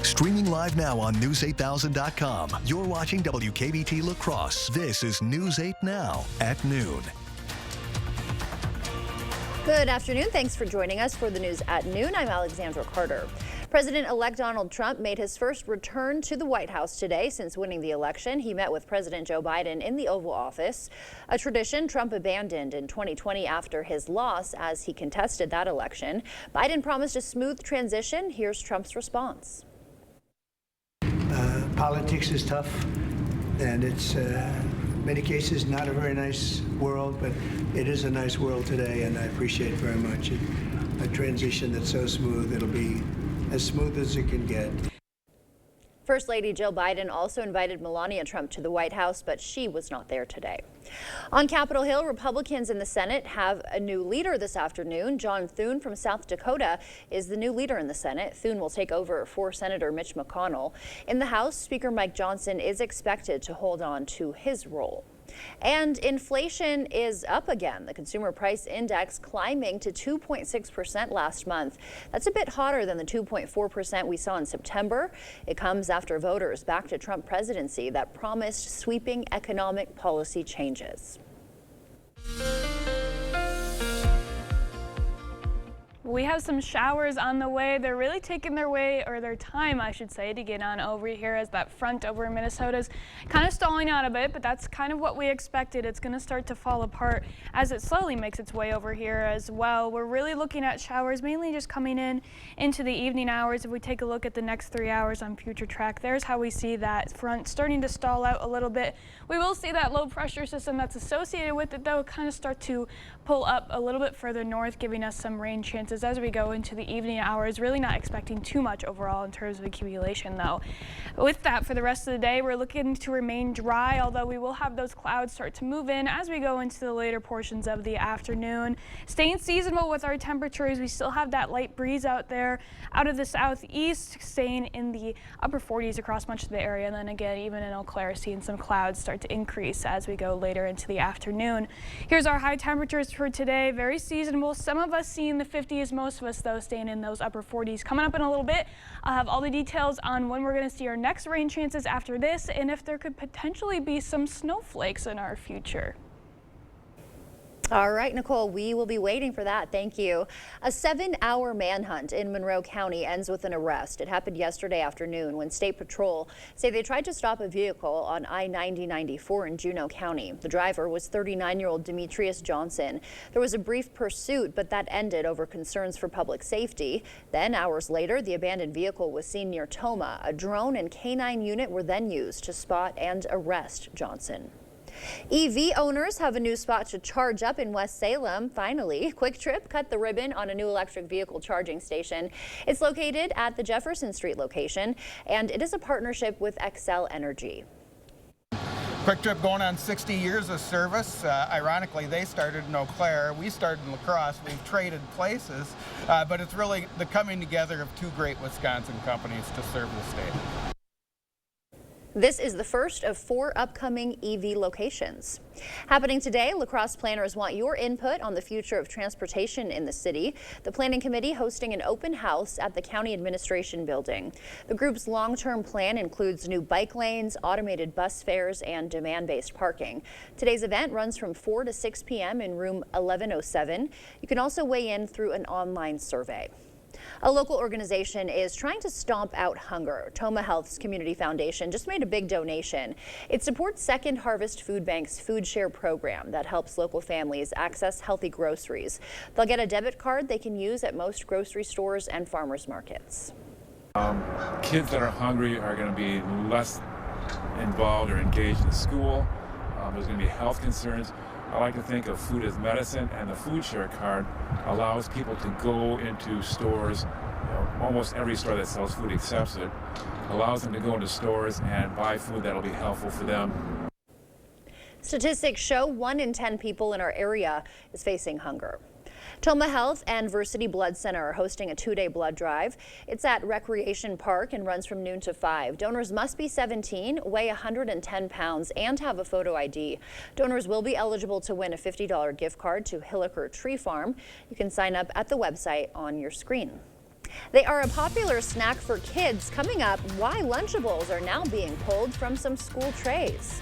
Streaming live now on News8000.com. You're watching WKBT La Crosse. This is News 8 Now at noon. Good afternoon. Thanks for joining us for the news at noon. I'm Alexandra Carter. President-elect Donald Trump made his first return to the White House today since winning the election. He met with President Joe Biden in the Oval Office, a tradition Trump abandoned in 2020 after his loss as he contested that election. Biden promised a smooth transition. Here's Trump's response. Politics is tough, and it's in many cases not a very nice world, but it is a nice world today, and I appreciate very much a transition that's so smooth. It'll be as smooth as it can get. First Lady Jill Biden also invited Melania Trump to the White House, but she was not there today. On Capitol Hill, Republicans in the Senate have a new leader this afternoon. John Thune from South Dakota is the new leader in the Senate. Thune will take over for Senator Mitch McConnell. In the House, Speaker Mike Johnson is expected to hold on to his role. And inflation is up again. The Consumer Price Index climbing to 2.6% last month. That's a bit hotter than the 2.4% we saw in September. It comes after voters backed a Trump presidency that promised sweeping economic policy changes. We have some showers on the way. They're really taking their time, I should say, to get on over here as that front over in Minnesota is kind of stalling out a bit, but that's kind of what we expected. It's going to start to fall apart as it slowly makes its way over here as well. We're really looking at showers mainly just coming into the evening hours. If we take a look at the next 3 hours on future track, there's how we see that front starting to stall out a little bit. We will see that low pressure system that's associated with it, though, kind of start to pull up a little bit further north, giving us some rain chances as we go into the evening hours. Really not expecting too much overall in terms of accumulation, though. With that, for the rest of the day, we're looking to remain dry, although we will have those clouds start to move in as we go into the later portions of the afternoon. Staying seasonal with our temperatures, we still have that light breeze out there out of the southeast, staying in the upper 40s across much of the area. And then again, even in Eau Claire, seeing some clouds start to increase as we go later into the afternoon. Here's our high temperatures for today. Very seasonable. Some of us seeing the 50s, most of us, though, staying in those upper 40s. Coming up in a little bit, I'll have all the details on when we're going to see our next rain chances after this and if there could potentially be some snowflakes in our future. All right, Nicole, we will be waiting for that. Thank you. A 7-hour manhunt in Monroe County ends with an arrest. It happened yesterday afternoon when State Patrol say they tried to stop a vehicle on I-90-94 in Juneau County. The driver was 39-year-old Demetrius Johnson. There was a brief pursuit, but that ended over concerns for public safety. Then, hours later, the abandoned vehicle was seen near Tomah. A drone and K-9 unit were then used to spot and arrest Johnson. EV owners have a new spot to charge up in West Salem. Finally, Quick Trip cut the ribbon on a new electric vehicle charging station. It's located at the Jefferson Street location, and it is a partnership with Xcel Energy. Quick Trip going on 60 years of service. Ironically, they started in Eau Claire. We started in La Crosse. We've traded places, but it's really the coming together of two great Wisconsin companies to serve the state. This is the first of 4 upcoming EV locations. Happening today, La Crosse planners want your input on the future of transportation in the city. The Planning Committee hosting an open house at the County Administration Building. The group's long-term plan includes new bike lanes, automated bus fares, and demand-based parking. Today's event runs from 4 to 6 p.m. in room 1107. You can also weigh in through an online survey. A local organization is trying to stomp out hunger. Tomah Health's Community Foundation just made a big donation. It supports Second Harvest Food Bank's Food Share program that helps local families access healthy groceries. They'll get a debit card they can use at most grocery stores and farmers markets. Kids that are hungry are going to be less involved or engaged in school. There's going to be health concerns. I like to think of food as medicine, and the Food Share card allows people to go into stores. Almost every store that sells food accepts it. Allows them to go into stores and buy food that'll be helpful for them. Statistics show 1 in 10 people in our area is facing hunger. Tomah Health and Versity Blood Center are hosting a 2-day blood drive. It's at Recreation Park and runs from noon to 5. Donors must be 17, weigh 110 pounds, and have a photo ID. Donors will be eligible to win a $50 gift card to Hilliker Tree Farm. You can sign up at the website on your screen. They are a popular snack for kids. Coming up, why Lunchables are now being pulled from some school trays.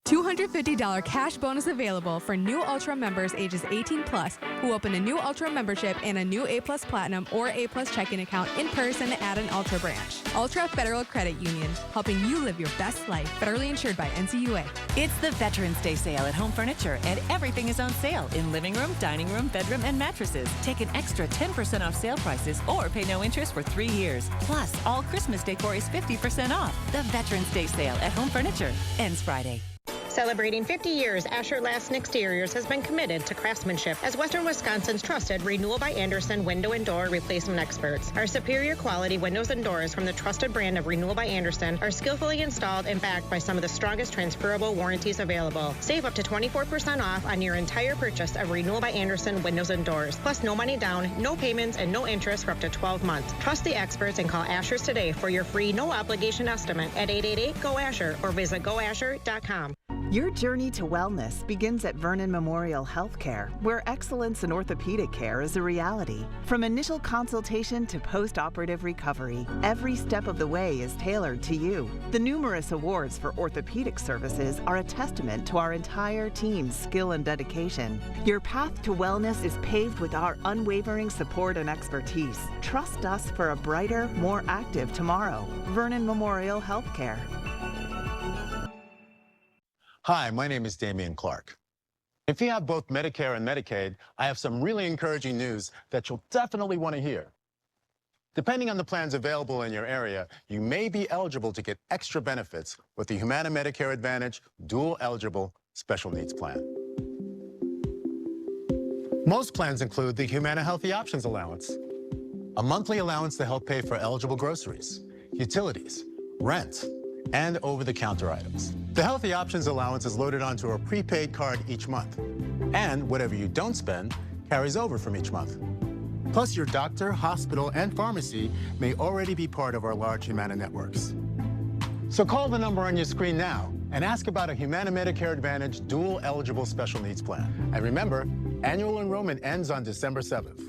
$250 cash bonus available for new Ultra members ages 18 plus who open a new Ultra membership and a new A+ Platinum or A+ checking account in person at an Ultra branch. Ultra Federal Credit Union, helping you live your best life. Federally insured by NCUA. It's the Veterans Day sale at Home Furniture, and everything is on sale in living room, dining room, bedroom, and mattresses. Take an extra 10% off sale prices or pay no interest for 3 years. Plus, all Christmas decor is 50% off. The Veterans Day sale at Home Furniture ends Friday. Celebrating 50 years, Asher Last Exteriors has been committed to craftsmanship as Western Wisconsin's trusted Renewal by Andersen window and door replacement experts. Our superior quality windows and doors from the trusted brand of Renewal by Andersen are skillfully installed and backed by some of the strongest transferable warranties available. Save up to 24% off on your entire purchase of Renewal by Andersen windows and doors. Plus no money down, no payments, and no interest for up to 12 months. Trust the experts and call Asher's today for your free no obligation estimate at 888-GO-ASHER or visit goasher.com. Your journey to wellness begins at Vernon Memorial Healthcare, where excellence in orthopedic care is a reality. From initial consultation to post-operative recovery, every step of the way is tailored to you. The numerous awards for orthopedic services are a testament to our entire team's skill and dedication. Your path to wellness is paved with our unwavering support and expertise. Trust us for a brighter, more active tomorrow. Vernon Memorial Healthcare. Hi, my name is Damian Clark. If you have both Medicare and Medicaid, I have some really encouraging news that you'll definitely want to hear. Depending on the plans available in your area, you may be eligible to get extra benefits with the Humana Medicare Advantage Dual Eligible Special Needs Plan. Most plans include the Humana Healthy Options Allowance, a monthly allowance to help pay for eligible groceries, utilities, rent, and over-the-counter items. The Healthy Options Allowance is loaded onto a prepaid card each month, and whatever you don't spend carries over from each month. Plus, your doctor, hospital, and pharmacy may already be part of our large Humana networks. So call the number on your screen now and ask about a Humana Medicare Advantage Dual Eligible Special Needs Plan. And remember, annual enrollment ends on December 7th.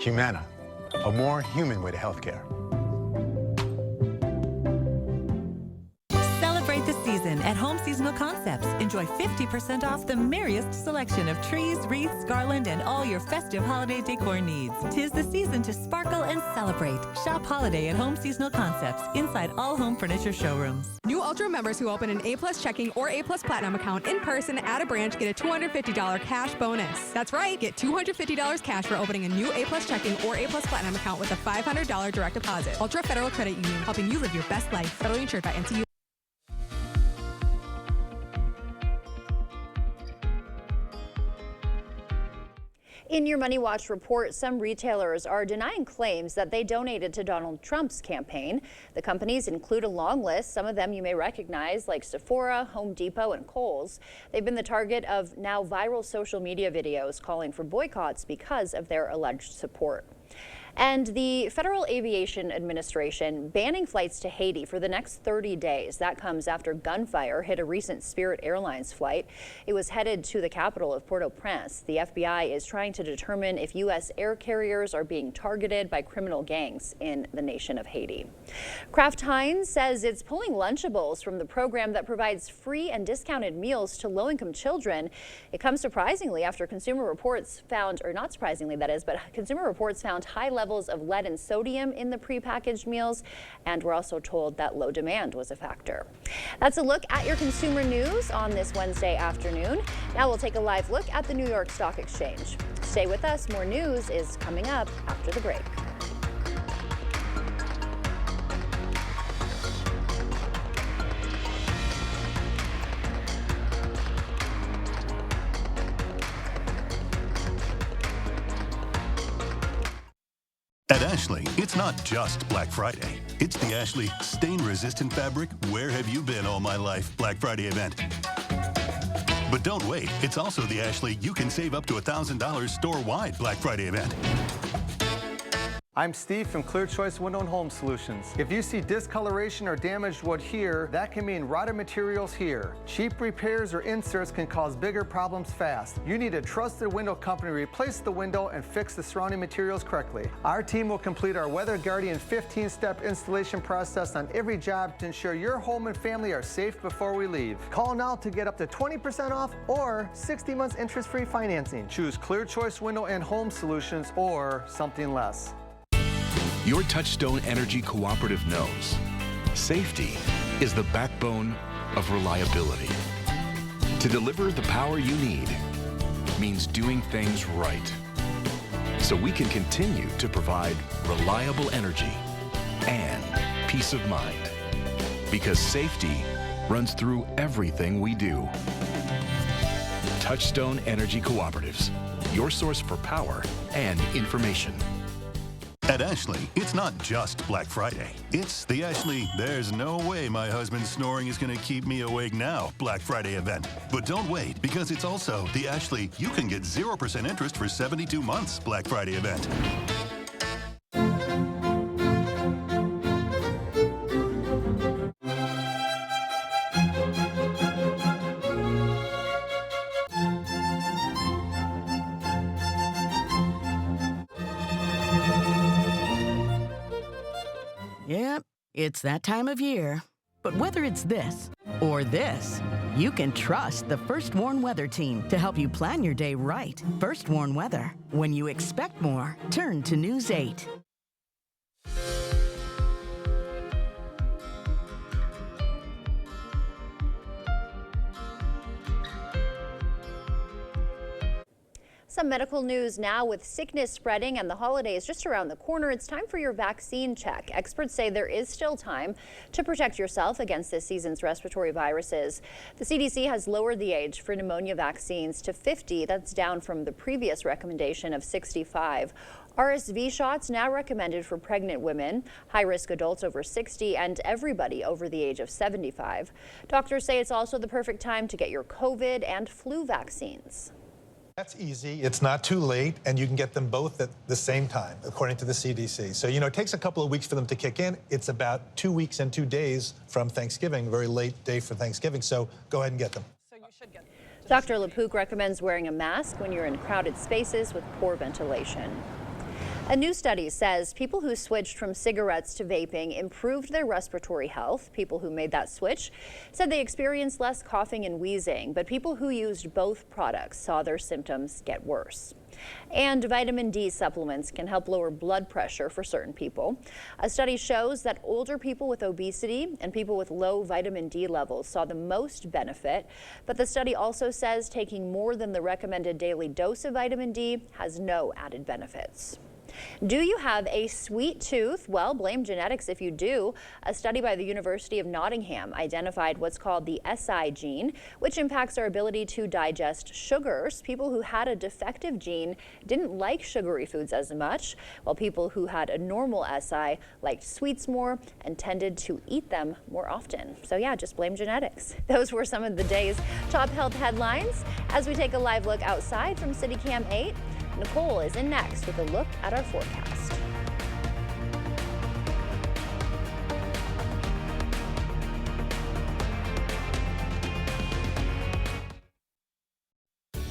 Humana, a more human way to healthcare. This season at Home Seasonal Concepts. Enjoy 50% off the merriest selection of trees, wreaths, garland, and all your festive holiday decor needs. 'Tis the season to sparkle and celebrate. Shop holiday at Home Seasonal Concepts inside all home furniture showrooms. New Ultra members who open an A+ checking or A+ Platinum account in person at a branch get a $250 cash bonus. That's right, get $250 cash for opening a new A+ checking or A+ Platinum account with a $500 direct deposit. Ultra Federal Credit Union, helping you live your best life. Federally insured by NCUA. In your Money Watch report, some retailers are denying claims that they donated to Donald Trump's campaign. The companies include a long list. Some of them you may recognize, like Sephora, Home Depot, and Kohl's. They've been the target of now viral social media videos calling for boycotts because of their alleged support. And the Federal Aviation Administration banning flights to Haiti for the next 30 days. That comes after gunfire hit a recent Spirit Airlines flight. It was headed to the capital of Port-au-Prince. The FBI is trying to determine if U.S. air carriers are being targeted by criminal gangs in the nation of Haiti. Kraft Heinz says it's pulling Lunchables from the program that provides free and discounted meals to low-income children. It comes surprisingly after Consumer Reports found, or not surprisingly that is, but Consumer Reports found high levels of lead and sodium in the prepackaged meals, and we're also told that low demand was a factor. That's a look at your consumer news on this Wednesday afternoon. Now we'll take a live look at the New York Stock Exchange. Stay with us, more news is coming up after the break. At Ashley, it's not just Black Friday. It's the Ashley stain-resistant fabric Where Have You Been All My Life Black Friday event. But don't wait. It's also the Ashley You Can Save Up to $1,000 store-wide Black Friday event. I'm Steve from Clear Choice Window and Home Solutions. If you see discoloration or damaged wood here, that can mean rotted materials here. Cheap repairs or inserts can cause bigger problems fast. You need a trusted window company to replace the window and fix the surrounding materials correctly. Our team will complete our Weather Guardian 15-step installation process on every job to ensure your home and family are safe before we leave. Call now to get up to 20% off or 60 months interest-free financing. Choose Clear Choice Window and Home Solutions or something less. Your Touchstone Energy Cooperative knows safety is the backbone of reliability. To deliver the power you need means doing things right, so we can continue to provide reliable energy and peace of mind, because safety runs through everything we do. Touchstone Energy Cooperatives, your source for power and information. At Ashley, it's not just Black Friday. It's the Ashley, there's no way my husband's snoring is going to keep me awake now Black Friday event. But don't wait, because it's also the Ashley, you can get 0% interest for 72 months Black Friday event. Yep, it's that time of year. But whether it's this or this, you can trust the First Warn Weather Team to help you plan your day right. First Warn Weather. When you expect more, turn to News 8. Some medical news now. With sickness spreading and the holidays just around the corner, it's time for your vaccine check. Experts say there is still time to protect yourself against this season's respiratory viruses. The CDC has lowered the age for pneumonia vaccines to 50. That's down from the previous recommendation of 65. RSV shots now recommended for pregnant women, high-risk adults over 60, and everybody over the age of 75. Doctors say it's also the perfect time to get your COVID and flu vaccines. That's easy. It's not too late, and you can get them both at the same time, according to the CDC. So, it takes a couple of weeks for them to kick in. It's about 2 weeks and 2 days from Thanksgiving, very late day for Thanksgiving. So go ahead and get them. So you should get them. Dr. LaPook recommends wearing a mask when you're in crowded spaces with poor ventilation. A new study says people who switched from cigarettes to vaping improved their respiratory health. People who made that switch said they experienced less coughing and wheezing, but people who used both products saw their symptoms get worse. And vitamin D supplements can help lower blood pressure for certain people. A study shows that older people with obesity and people with low vitamin D levels saw the most benefit, but the study also says taking more than the recommended daily dose of vitamin D has no added benefits. Do you have a sweet tooth? Well, blame genetics if you do. A study by the University of Nottingham identified what's called the SI gene, which impacts our ability to digest sugars. People who had a defective gene didn't like sugary foods as much, while people who had a normal SI liked sweets more and tended to eat them more often. So yeah, just blame genetics. Those were some of the day's top health headlines. As we take a live look outside from CityCam 8, Nicole is in next with a look at our forecast.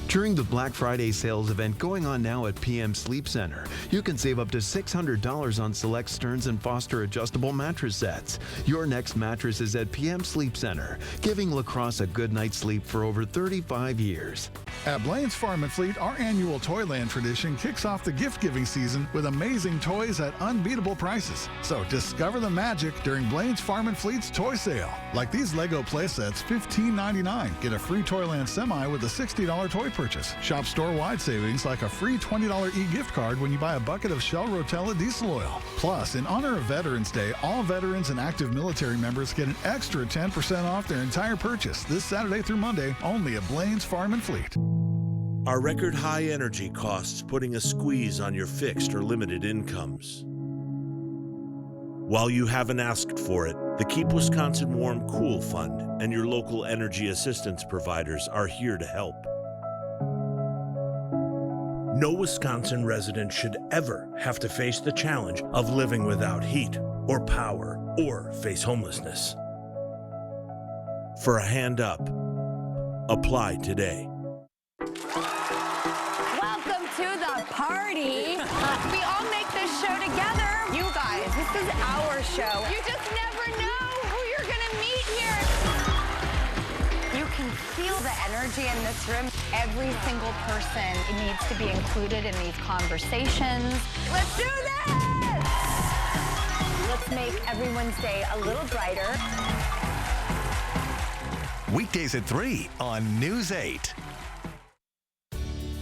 During the Black Friday sales event going on now at PM Sleep Center, you can save up to $600 on select Stearns & Foster adjustable mattress sets. Your next mattress is at PM Sleep Center, giving La Crosse a good night's sleep for over 35 years. At Blaine's Farm and Fleet, our annual Toyland tradition kicks off the gift-giving season with amazing toys at unbeatable prices. So discover the magic during Blaine's Farm and Fleet's toy sale. Like these Lego playsets, $15.99. Get a free Toyland Semi with a $60 toy purchase. Shop store-wide savings like a free $20 e-gift card when you buy a bucket of Shell Rotella diesel oil. Plus, in honor of Veterans Day, all veterans and active military members get an extra 10% off their entire purchase this Saturday through Monday only at Blaine's Farm and Fleet. Are record high energy costs putting a squeeze on your fixed or limited incomes? While you haven't asked for it, the Keep Wisconsin Warm Cool Fund and your local energy assistance providers are here to help. No Wisconsin resident should ever have to face the challenge of living without heat or power or face homelessness. For a hand up, apply today. Welcome to the party. We all make this show together. You guys, this is our show. You just never know who you're gonna meet here. You can feel the energy in this room. Every single person needs to be included in these conversations. Let's do this! Let's make everyone's day a little brighter. Weekdays at 3 on News 8.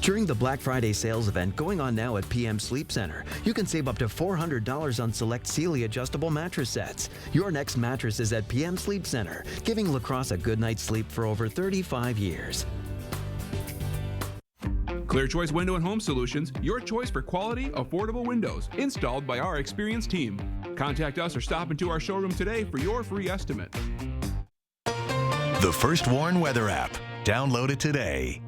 During the Black Friday sales event going on now at PM Sleep Center, you can save up to $400 on select Sealy adjustable mattress sets. Your next mattress is at PM Sleep Center, giving La Crosse a good night's sleep for over 35 years. Clear Choice Window and Home Solutions, your choice for quality, affordable windows, installed by our experienced team. Contact us or stop into our showroom today for your free estimate. The First Warn Weather app. Download it today.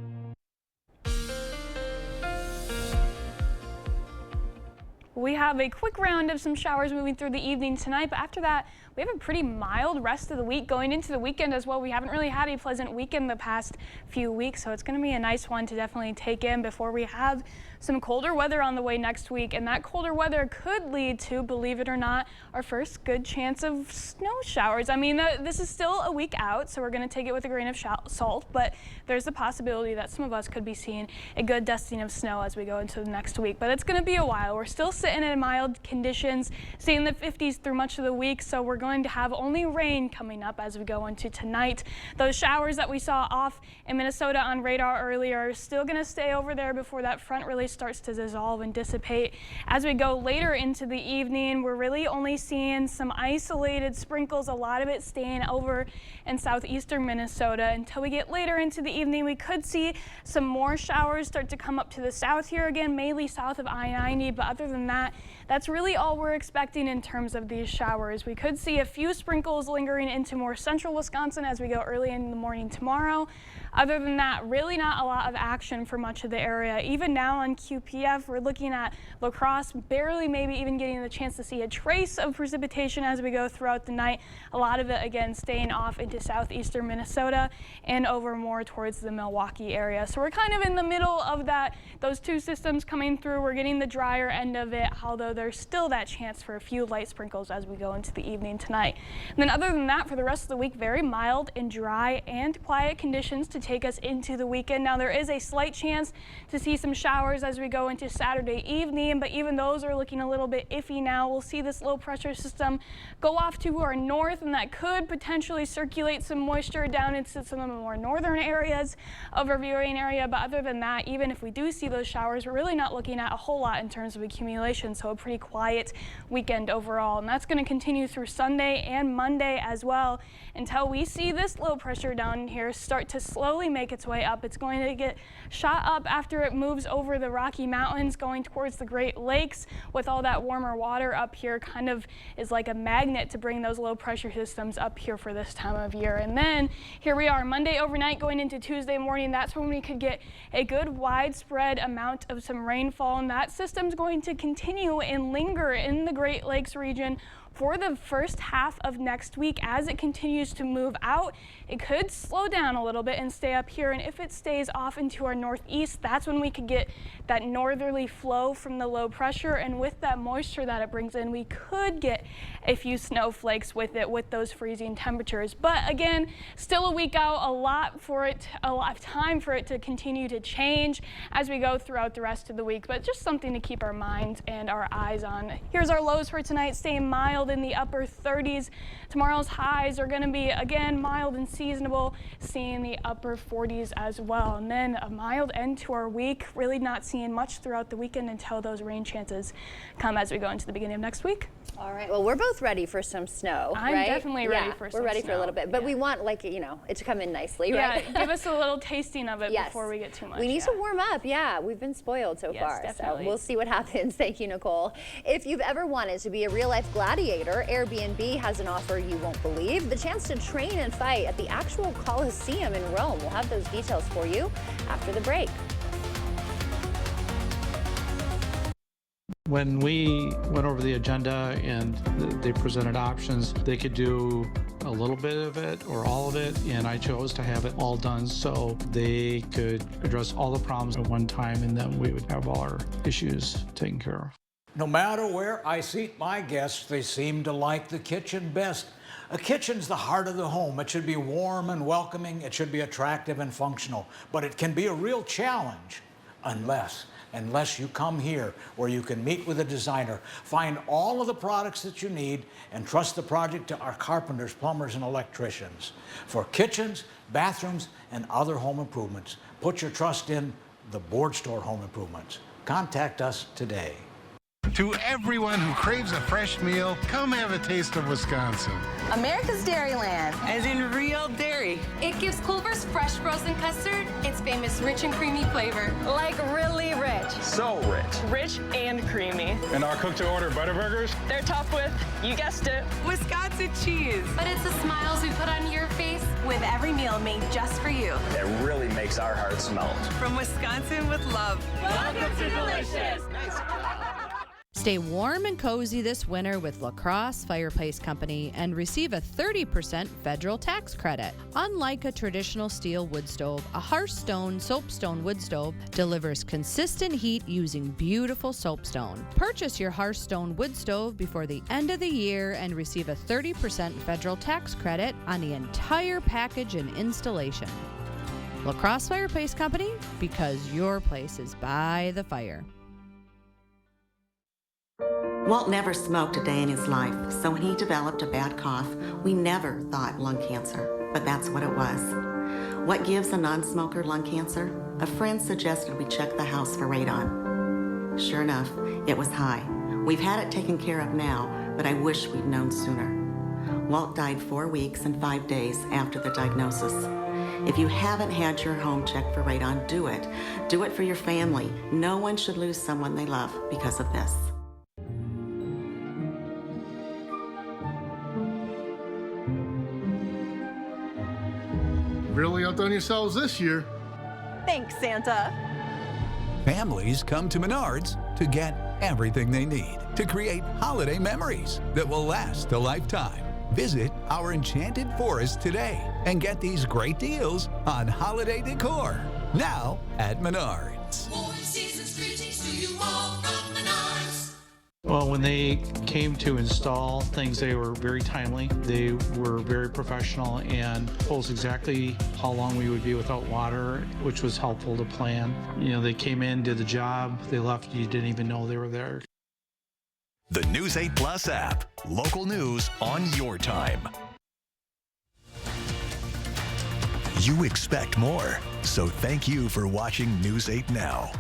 We have a quick round of some showers moving through the evening tonight, but after that, we have a pretty mild rest of the week going into the weekend as well. We haven't really had a pleasant weekend the past few weeks, so it's going to be a nice one to definitely take in before we have some colder weather on the way next week. And that colder weather could lead to, believe it or not, our first good chance of snow showers. I mean, this is still a week out, so we're going to take it with a grain of salt, but there's the possibility that some of us could be seeing a good dusting of snow as we go into the next week. But it's going to be a while. We're still sitting in mild conditions, staying in the 50s through much of the week, so we're going to have only rain coming up as we go into tonight. Those showers that we saw off in Minnesota on radar earlier are still going to stay over there before that front really starts to dissolve and dissipate. As we go later into the evening, we're really only seeing some isolated sprinkles, a lot of it staying over in southeastern Minnesota. Until we get later into the evening, we could see some more showers start to come up to the south here again, mainly south of I-90, but other than that, that's really all we're expecting in terms of these showers. We could see a few sprinkles lingering into more central Wisconsin as we go early in the morning tomorrow. Other than that, really not a lot of action for much of the area. Even now on QPF, we're looking at La Crosse, barely maybe even getting the chance to see a trace of precipitation as we go throughout the night. A lot of it, again, staying off into southeastern Minnesota and over more towards the Milwaukee area. So we're kind of in the middle of that, those two systems coming through. We're getting the drier end of it, although there's still that chance for a few light sprinkles as we go into the evening tonight. And then other than that, for the rest of the week, very mild and dry and quiet conditions to take us into the weekend. Now there is a slight chance to see some showers as we go into Saturday evening, but even those are looking a little bit iffy now. We'll see this low pressure system go off to our north, and that could potentially circulate some moisture down into some of the more northern areas of our viewing area. But other than that, even if we do see those showers, we're really not looking at a whole lot in terms of accumulation, so a pretty quiet weekend overall. And that's going to continue through Sunday and Monday as well until we see this low pressure down here start to slowly make its way up. It's going to get shot up after it moves over the Rocky Mountains going towards the Great Lakes, with all that warmer water up here kind of is like a magnet to bring those low pressure systems up here for this time of year. And then here we are Monday overnight going into Tuesday morning. That's when we could get a good widespread amount of some rainfall, and that system's going to continue and linger in the Great Lakes region for the first half of next week. As it continues to move out, it could slow down a little bit and stay up here, and if it stays off into our northeast, that's when we could get that northerly flow from the low pressure, and with that moisture that it brings in, we could get a few snowflakes with it with those freezing temperatures. But again, still a week out, a lot of time for it to continue to change as we go throughout the rest of the week, but just something to keep our minds and our eyes on. Here's our lows for tonight, staying mild in the upper 30s. Tomorrow's highs are going to be, again, mild and seasonable, seeing the upper 40s as well. And then a mild end to our week, really not seeing much throughout the weekend until those rain chances come as we go into the beginning of next week. All right, well, we're both ready for some snow, I'm right? definitely ready for some snow. We're ready for a little bit, but we want, like, you know, it to come in nicely, right? Yeah, give us a little tasting of it before we get too much. We need to warm up, we've been spoiled so far, definitely. So we'll see what happens. Thank you, Nicole. If you've ever wanted to be a real-life gladiator, Airbnb has an offer you won't believe, the chance to train and fight at the actual Colosseum in Rome. We'll have those details for you after the break. When we went over the agenda and they presented options, they could do a little bit of it or all of it, and I chose to have it all done so they could address all the problems at one time, and then we would have all our issues taken care of. No matter where I seat my guests, they seem to like the kitchen best. A kitchen's the heart of the home. It should be warm and welcoming. It should be attractive and functional. But it can be a real challenge unless you come here where you can meet with a designer, find all of the products that you need, and trust the project to our carpenters, plumbers, and electricians. For kitchens, bathrooms, and other home improvements, put your trust in the Board Store Home Improvements. Contact us today. To everyone who craves a fresh meal, come have a taste of Wisconsin. America's Dairyland. As in real dairy. It gives Culver's fresh frozen custard its famous rich and creamy flavor. Like really rich. So rich. Rich and creamy. And our cook-to-order Butterburgers? They're topped with, you guessed it, Wisconsin cheese. But it's the smiles we put on your face with every meal made just for you. That really makes our hearts melt. From Wisconsin with love. Welcome to Delicious. Stay warm and cozy this winter with La Crosse Fireplace Company and receive a 30% federal tax credit. Unlike a traditional steel wood stove, a Hearthstone soapstone wood stove delivers consistent heat using beautiful soapstone. Purchase your Hearthstone wood stove before the end of the year and receive a 30% federal tax credit on the entire package and installation. La Crosse Fireplace Company, because your place is by the fire. Walt never smoked a day in his life, so when he developed a bad cough, we never thought lung cancer, but that's what it was. What gives a non-smoker lung cancer? A friend suggested we check the house for radon. Sure enough, it was high. We've had it taken care of now, but I wish we'd known sooner. Walt died 4 weeks and 5 days after the diagnosis. If you haven't had your home checked for radon, do it. Do it for your family. No one should lose someone they love because of this. Really outdone yourselves this year. Thanks, Santa. Families come to Menards to get everything they need to create holiday memories that will last a lifetime. Visit our Enchanted Forest today and get these great deals on holiday decor now at Menards. Well, when they came to install things, they were very timely. They were very professional and told us exactly how long we would be without water, which was helpful to plan. You know, they came in, did the job, they left, you didn't even know they were there. The News 8 Plus app. Local news on your time. You expect more, so thank you for watching News 8 Now.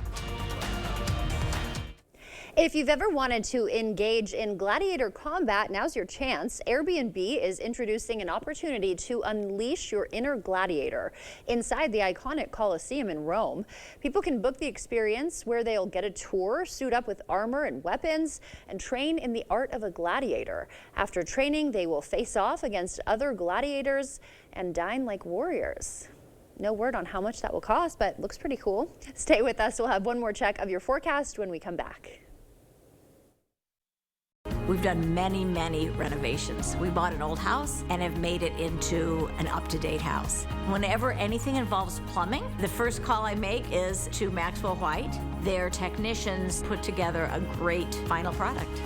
If you've ever wanted to engage in gladiator combat, now's your chance. Airbnb is introducing an opportunity to unleash your inner gladiator inside the iconic Colosseum in Rome. People can book the experience where they'll get a tour, suit up with armor and weapons, and train in the art of a gladiator. After training, they will face off against other gladiators and dine like warriors. No word on how much that will cost, but looks pretty cool. Stay with us. We'll have one more check of your forecast when we come back. We've done many renovations. We bought an old house and have made it into an up-to-date house. Whenever anything involves plumbing, the first call I make is to Maxwell White. Their technicians put together a great final product.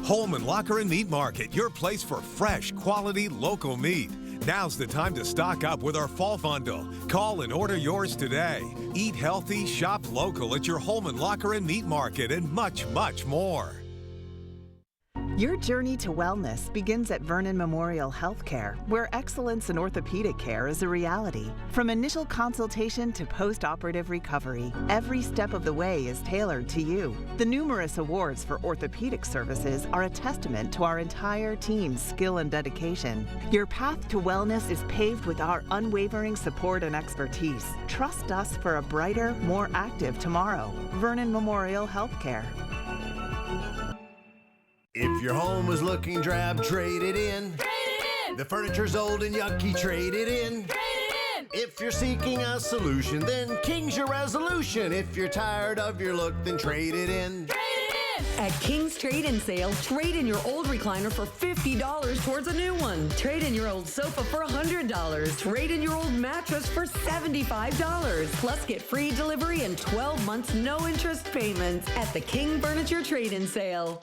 Holman Locker and Meat Market, your place for fresh, quality, local meat. Now's the time to stock up with our fall bundle. Call and order yours today. Eat healthy, shop local at your Holman Locker and Meat Market, and much more. Your journey to wellness begins at Vernon Memorial Healthcare, where excellence in orthopedic care is a reality. From initial consultation to post-operative recovery, every step of the way is tailored to you. The numerous awards for orthopedic services are a testament to our entire team's skill and dedication. Your path to wellness is paved with our unwavering support and expertise. Trust us for a brighter, more active tomorrow. Vernon Memorial Healthcare. If your home is looking drab, trade it in. Trade it in. The furniture's old and yucky, trade it in. Trade it in. If you're seeking a solution, then King's your resolution. If you're tired of your look, then trade it in. Trade it At King's Trade-In Sale, trade in your old recliner for $50 towards a new one. Trade in your old sofa for $100. Trade in your old mattress for $75. Plus, get free delivery and 12 months no interest payments at the King Furniture Trade-In Sale.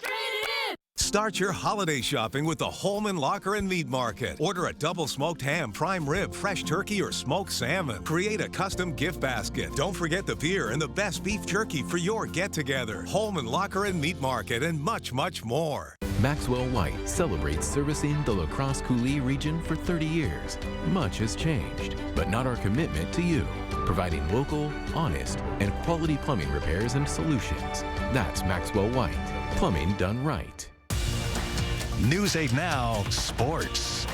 Start your holiday shopping with the Holman Locker and Meat Market. Order a double smoked ham, prime rib, fresh turkey, or smoked salmon. Create a custom gift basket. Don't forget the beer and the best beef jerky for your get-together. Holman Locker and Meat Market and much, much more. Maxwell White celebrates servicing the La Crosse Coulee region for 30 years. Much has changed, but not our commitment to you. Providing local, honest, and quality plumbing repairs and solutions. That's Maxwell White. Plumbing done right. News 8 Now Sports.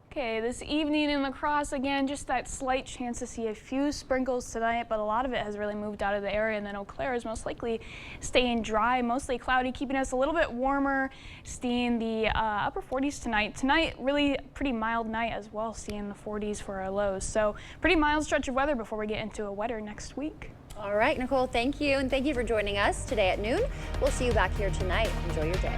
Okay, this evening in La Crosse, again, just that slight chance to see a few sprinkles tonight, but a lot of it has really moved out of the area, and then Eau Claire is most likely staying dry, mostly cloudy, keeping us a little bit warmer, seeing the upper 40s tonight. Tonight, really pretty mild night as well, seeing the 40s for our lows. So pretty mild stretch of weather before we get into a wetter next week. All right, Nicole, thank you, and thank you for joining us today at noon. We'll see you back here tonight. Enjoy your day.